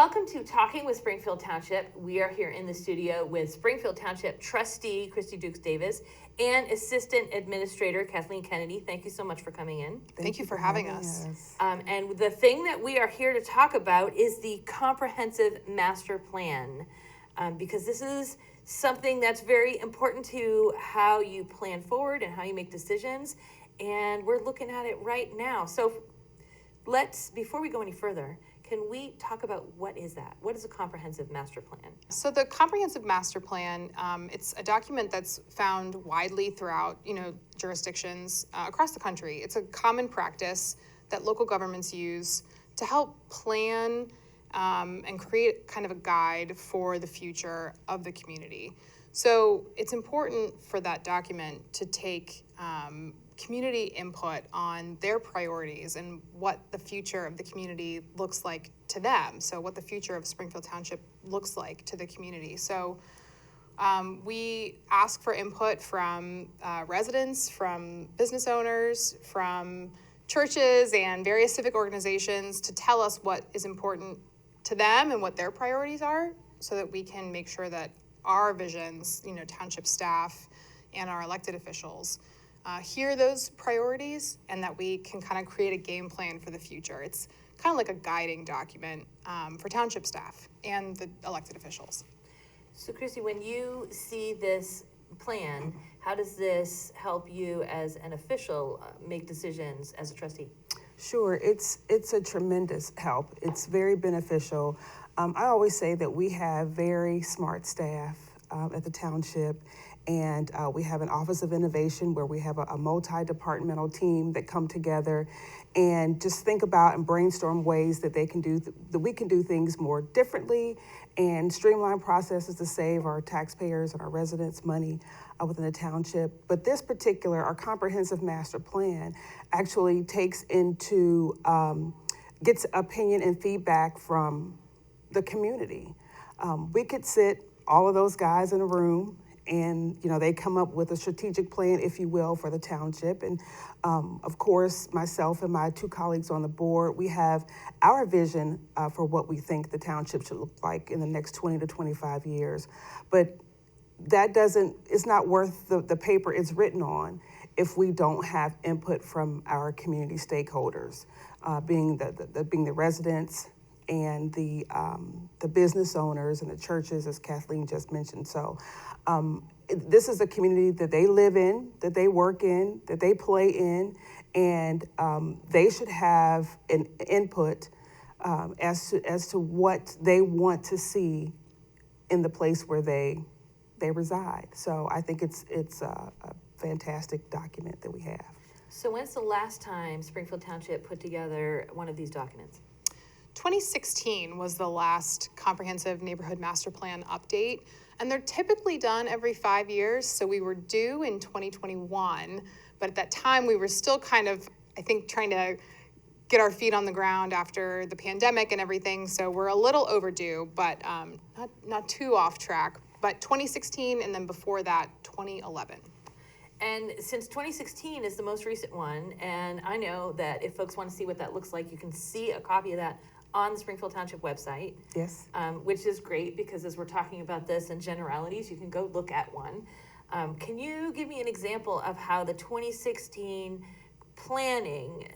Welcome to Talking with Springfield Township. We are here in the studio with Springfield Township Trustee Kristie Dukes-Davis and Assistant Administrator Kathleen Kennedy. Thank you so much for coming in. Thank you for having us. And the thing that we are here to talk about is the comprehensive master plan, because this is something that's very important to how you plan forward and how you make decisions. And we're looking at it right now. So before we go any further, can we talk about what is that? What is a comprehensive master plan? So the comprehensive master plan, it's a document that's found widely throughout, jurisdictions across the country. It's a common practice that local governments use to help plan and create kind of a guide for the future of the community. So it's important for that document to take community input on their priorities and what the future of the community looks like to them. So what the future of Springfield Township looks like to the community. So we ask for input from residents, from business owners, from churches and various civic organizations to tell us what is important to them and what their priorities are, so that we can make sure that our visions, township staff and our elected officials hear those priorities, and that we can kind of create a game plan for the future. It's kind of like a guiding document for township staff and the elected officials. So Kristie, when you see this plan, how does this help you as an official make decisions as a trustee? Sure, it's a tremendous help. It's very beneficial. I always say that we have very smart staff at the township, and we have an Office of Innovation where we have a multi-departmental team that come together and just think about and brainstorm ways that they can that we can do things more differently and streamline processes to save our taxpayers and our residents money within the township. But this particular, our comprehensive master plan, actually takes into, gets opinion and feedback from the community. We could sit all of those guys in a room, and they come up with a strategic plan, if you will, for the township. And of course, myself and my two colleagues on the board, we have our vision for what we think the township should look like in the next 20 to 25 years. But it's not worth the paper it's written on if we don't have input from our community stakeholders, being the residents and the business owners and the churches, as Kathleen just mentioned. So this is a community that they live in, that they work in, that they play in, and they should have an input as to what they want to see in the place where they reside. So I think it's a fantastic document that we have. So when's the last time Springfield Township put together one of these documents? 2016 was the last comprehensive neighborhood master plan update, and they're typically done every 5 years. So we were due in 2021, but at that time we were still kind of, I think, trying to get our feet on the ground after the pandemic and everything. So we're a little overdue, but not too off track. But 2016, and then before that, 2011. And since 2016 is the most recent one, and I know that if folks want to see what that looks like, you can see a copy of that on the Springfield Township website. Yes. Which is great, because as we're talking about this in generalities, you can go look at one. Can you give me an example of how the 2016 planning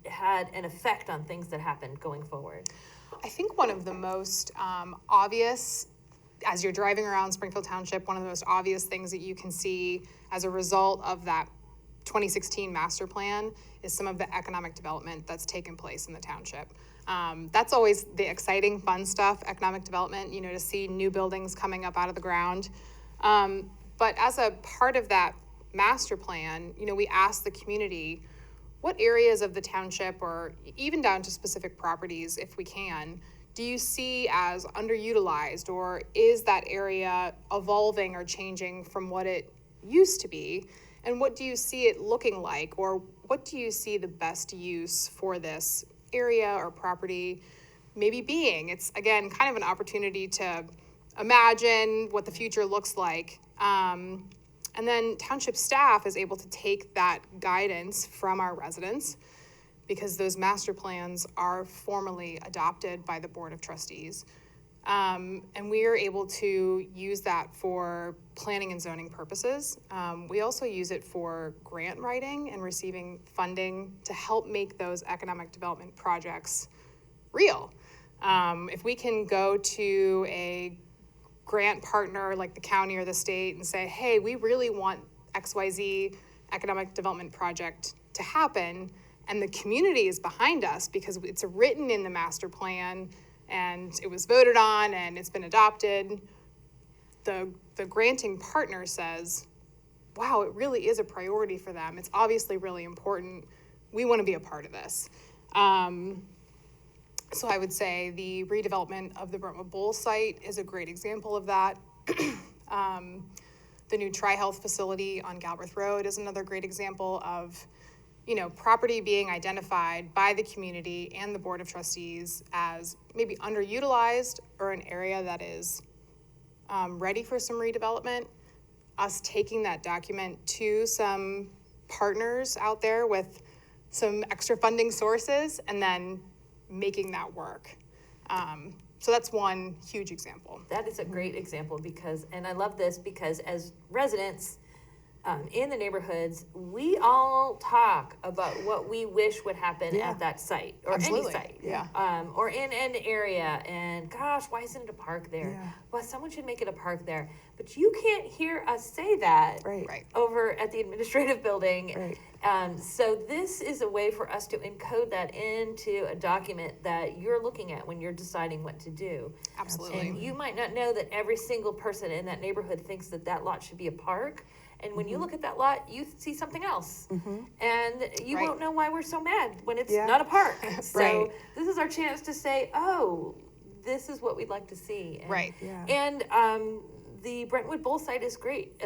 had an effect on things that happened going forward? I think one of the most obvious, as you're driving around Springfield Township, one of the most obvious things that you can see as a result of that 2016 master plan is some of the economic development that's taken place in the township. That's always the exciting, fun stuff, economic development, to see new buildings coming up out of the ground. But as a part of that master plan, we asked the community, what areas of the township, or even down to specific properties, if we can, do you see as underutilized, or is that area evolving or changing from what it used to be? And what do you see it looking like, or what do you see the best use for this area or property maybe being? It's, again, kind of an opportunity to imagine what the future looks like. And then township staff is able to take that guidance from our residents because those master plans are formally adopted by the Board of Trustees. And we are able to use that for planning and zoning purposes. We also use it for grant writing and receiving funding to help make those economic development projects real. If we can go to a grant partner like the county or the state and say, hey, we really want XYZ economic development project to happen, and the community is behind us because it's written in the master plan and it was voted on and it's been adopted, the granting partner says, wow, it really is a priority for them. It's obviously really important. We want to be a part of this. So I would say the redevelopment of the Brentwood Bowl site is a great example of that. The new Tri-Health facility on Galbraith Road is another great example of, property being identified by the community and the Board of Trustees as maybe underutilized or an area that is ready for some redevelopment. Us taking that document to some partners out there with some extra funding sources and then making that work. So that's one huge example. That is a great example and I love this because as residents in the neighborhoods, we all talk about what we wish would happen at that site or Absolutely. any site. Yeah. Or in an area, and gosh, why isn't it a park there? Yeah. Well, someone should make it a park there. But you can't hear us say that Right. over at the administrative building. Right. So this is a way for us to encode that into a document that you're looking at when you're deciding what to do. Absolutely. And you might not know that every single person in that neighborhood thinks that lot should be a park. And when you look at that lot, you see something else. And you Right. won't know why we're so mad when it's Yeah. not a park. So Right. this is our chance to say, oh, this is what we'd like to see. And, Right. Yeah. And the Brentwood Bowl site is a great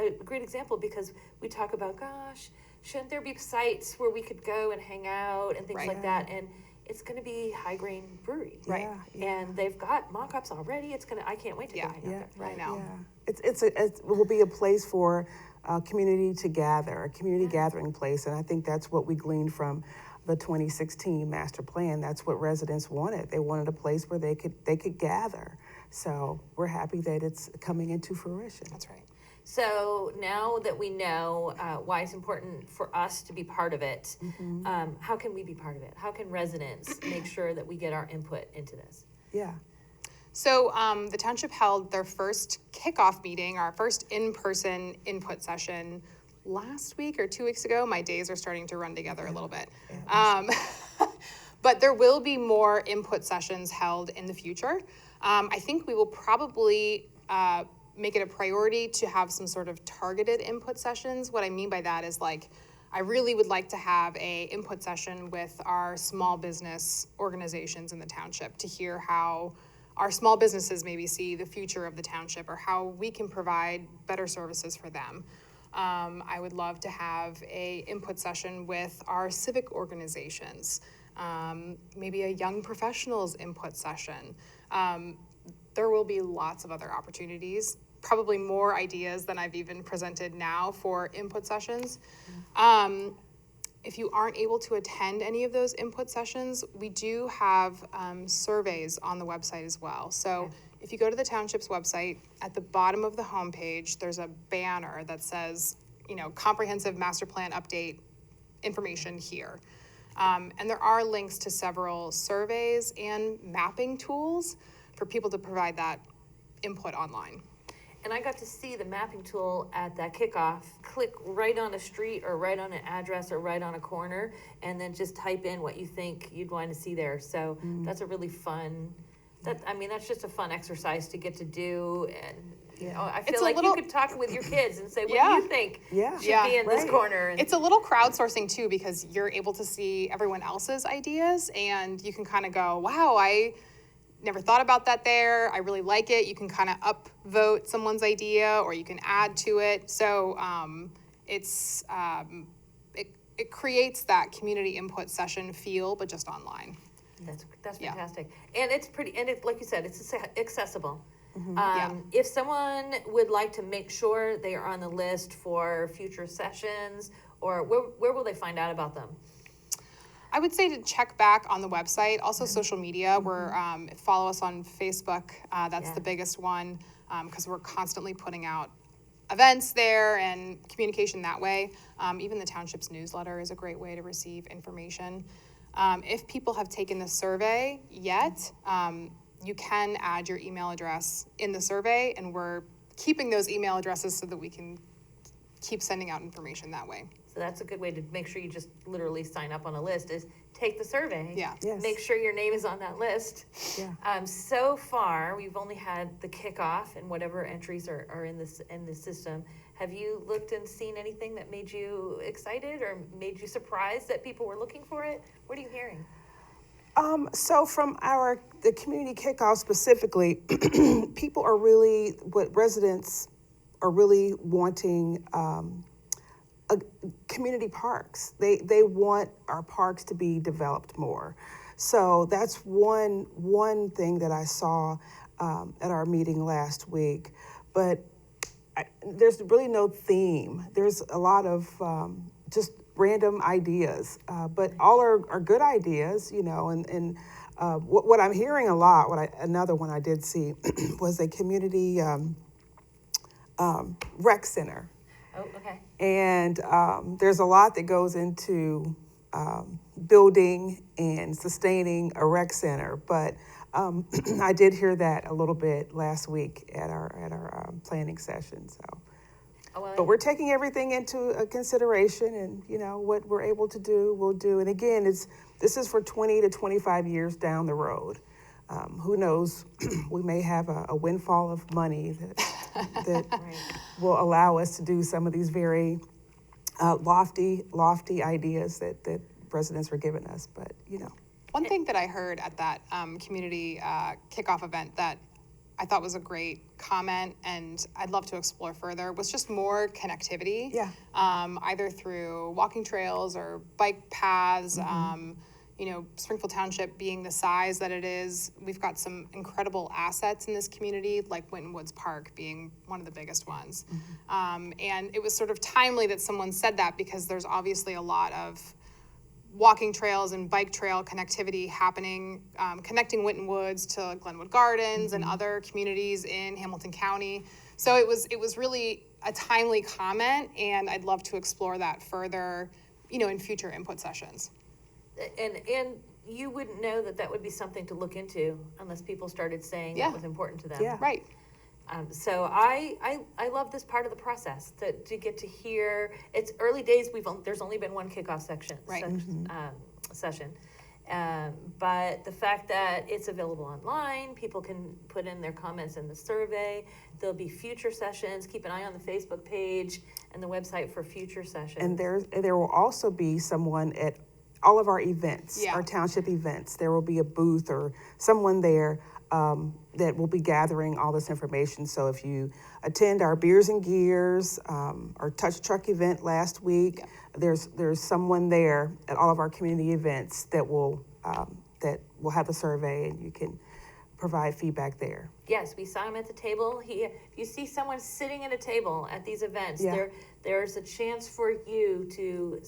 example because we talk about, gosh, shouldn't there be sites where we could go and hang out and things Right. like that? And it's going to be High Grain Brewery. Right. Yeah. And they've got mock-ups already. I can't wait to go Yeah. hang out there. Right now. Yeah, it will be a place for community to gather, a community gathering place, and I think that's what we gleaned from the 2016 master plan. That's what residents wanted. They wanted a place where they could gather. So we're happy that it's coming into fruition. That's right. So now that we know why it's important for us to be part of it, how can we be part of it? How can residents make sure that we get our input into this? Yeah. So the township held their first kickoff meeting, our first in-person input session last week or 2 weeks ago. My days are starting to run together a little bit. But there will be more input sessions held in the future. I think we will probably make it a priority to have some sort of targeted input sessions. What I mean by that is I really would like to have a input session with our small business organizations in the township to hear how our small businesses maybe see the future of the township or how we can provide better services for them. I would love to have a input session with our civic organizations, maybe a young professionals input session. There will be lots of other opportunities, probably more ideas than I've even presented now for input sessions. If you aren't able to attend any of those input sessions, we do have surveys on the website as well. So if you go to the township's website, at the bottom of the homepage, there's a banner that says, comprehensive master plan update information here. And there are links to several surveys and mapping tools for people to provide that input online. And I got to see the mapping tool at that kickoff. Click right on a street or right on an address or right on a corner, and then just type in what you think you'd want to see there. So that's a really fun, that's just a fun exercise to get to do. And I feel like you could talk with your kids and say, what do you think should be in this corner? And it's a little crowdsourcing too, because you're able to see everyone else's ideas and you can kind of go, wow, I never thought about that there. I really like it. You can kind of upvote someone's idea or you can add to it. So it creates that community input session feel, but just online. That's fantastic. And it's like you said, it's accessible. Yeah. If someone would like to make sure they are on the list for future sessions, or where will they find out about them? I would say to check back on the website, also social media. We're follow us on Facebook. That's Yeah. the biggest one because we're constantly putting out events there and communication that way. Even the township's newsletter is a great way to receive information. If people have taken the survey yet, you can add your email address in the survey, and we're keeping those email addresses so that we can keep sending out information that way. So that's a good way to make sure you just literally sign up on a list is take the survey. Yeah. Yes. Make sure your name is on that list. Yeah. So far, we've only had the kickoff and whatever entries are in the system. Have you looked and seen anything that made you excited or made you surprised that people were looking for it? What are you hearing? So from the community kickoff specifically, residents are really wanting community parks. They want our parks to be developed more. So that's one thing that I saw at our meeting last week. But there's really no theme. There's a lot of just random ideas, but all are good ideas, and what I'm hearing a lot, another one I did see was a community rec center. Oh, okay. And there's a lot that goes into building and sustaining a rec center, but I did hear that a little bit last week at our planning session. So, but we're taking everything into consideration, and what we're able to do, we'll do. And again, this is for 20 to 25 years down the road. Who knows? We may have a windfall of money that Right. will allow us to do some of these very lofty ideas that residents were giving us. But One thing that I heard at that community kickoff event that I thought was a great comment, and I'd love to explore further, was just more connectivity. Yeah. Either through walking trails or bike paths. Springfield Township being the size that it is, we've got some incredible assets in this community, like Winton Woods Park being one of the biggest ones. And it was sort of timely that someone said that because there's obviously a lot of walking trails and bike trail connectivity happening, connecting Winton Woods to Glenwood Gardens and other communities in Hamilton County. So it was really a timely comment, and I'd love to explore that further, in future input sessions. And you wouldn't know that would be something to look into unless people started saying Yeah. that was important to them. Yeah. Right. So I love this part of the process to get to hear. It's early days. There's only been one kickoff Right. session, but the fact that it's available online, people can put in their comments in the survey. There'll be future sessions. Keep an eye on the Facebook page and the website for future sessions. and there will also be someone at all of our events, Yeah. our township events. There will be a booth or someone there that will be gathering all this information. So if you attend our Beers and Gears, our Touch Truck event last week, there's someone there at all of our community events that will have the survey, and you can provide feedback there. Yes, we saw him at the table. If you see someone sitting at a table at these events, Yeah. there's a chance for you to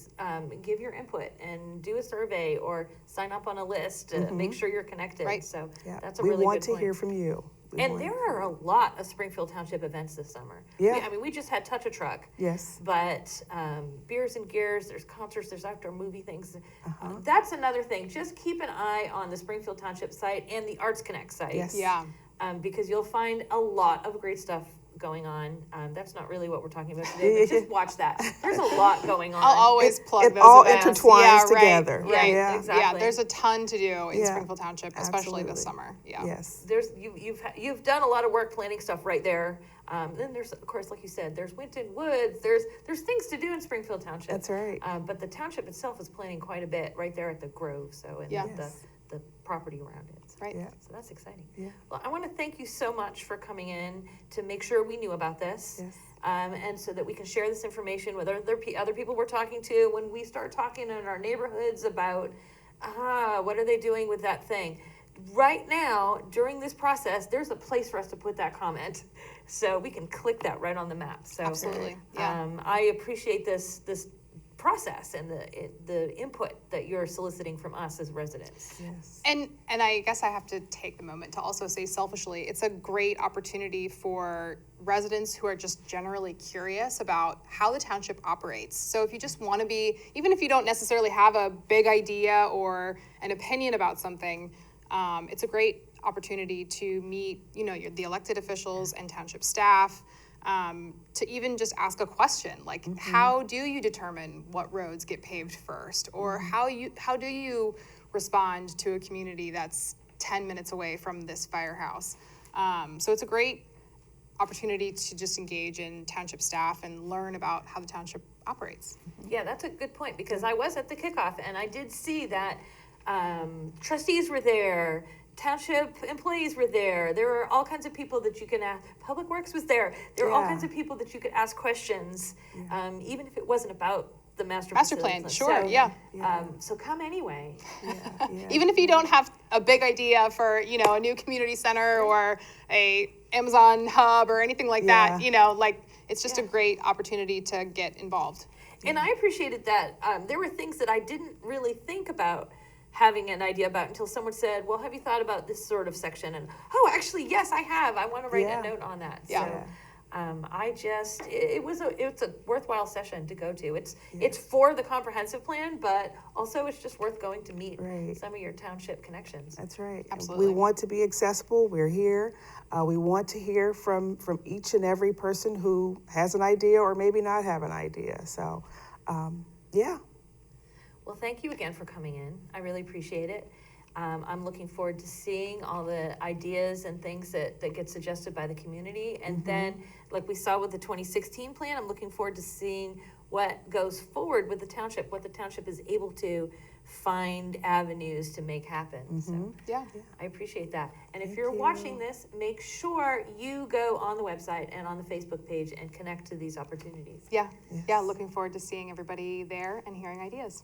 give your input and do a survey or sign up on a list to make sure you're connected. Right. So Yeah, that's a we really want good to point. hear from you. And there are a lot of Springfield Township events this summer. Yeah. We just had Touch a Truck. Yes. But Beers and Gears, there's concerts, there's outdoor movie things. Uh-huh. That's another thing. Just keep an eye on the Springfield Township site and the Arts Connect site. Yes. Yeah. Because you'll find a lot of great stuff going on. That's not really what we're talking about today, but just watch that. There's a lot going on. I'll always plug it those all events. intertwines Yeah, right, together. Right. Yeah. Exactly. Yeah, there's a ton to do in Yeah, Springfield Township, especially this absolutely. summer. Yeah. Yes. You've done a lot of work planning stuff right there. Then there's, of course, like you said, there's Winton Woods. There's things to do in Springfield Township. That's right. But the township itself is planning quite a bit right there at the Grove. So and Yeah. the property around it. Right. Yeah. So that's exciting. Yeah. Well, I want to thank you so much for coming in to make sure we knew about this. Yes. And so that we can share this information with other people we're talking to when we start talking in our neighborhoods about, what are they doing with that thing? Right now, during this process, there's a place for us to put that comment. So we can click that right on the map. So Absolutely. Yeah. I appreciate this process and the input that you're soliciting from us as residents. Yes. And I guess I have to take the moment to also say selfishly, it's a great opportunity for residents who are just generally curious about how the township operates. So if you just want to be, even if you don't necessarily have a big idea or an opinion about something, it's a great opportunity to meet, the elected officials and township staff, to even just ask a question like, how do you determine what roads get paved first, or how do you respond to a community that's 10 minutes away from this firehouse? So it's a great opportunity to just engage in township staff and learn about how the township operates. Yeah, that's a good point, because I was at the kickoff and I did see that trustees were there, township employees were there. There were all kinds of people that you can ask. Public Works was there. There were all kinds of people that you could ask questions, even if it wasn't about the master plan. So, Sure, so come anyway. Even if you don't have a big idea for, a new community center or a Amazon hub or anything like that, it's just a great opportunity to get involved. And I appreciated that. There were things that I didn't really think about having an idea about until someone said, well, have you thought about this sort of section? And, oh, actually, yes, I have. I want to write a note on that. Yeah. So it's a worthwhile session to go to. It's for the comprehensive plan, but also it's just worth going to meet some of your township connections. That's right. Absolutely. We want to be accessible. We're here. We want to hear from each and every person who has an idea or maybe not have an idea. So, Well, thank you again for coming in. I really appreciate it. I'm looking forward to seeing all the ideas and things that get suggested by the community. And then, like we saw with the 2016 plan, I'm looking forward to seeing what goes forward with the township, what the township is able to find avenues to make happen. So I appreciate that. And if you're watching this, make sure you go on the website and on the Facebook page and connect to these opportunities. Yeah, looking forward to seeing everybody there and hearing ideas.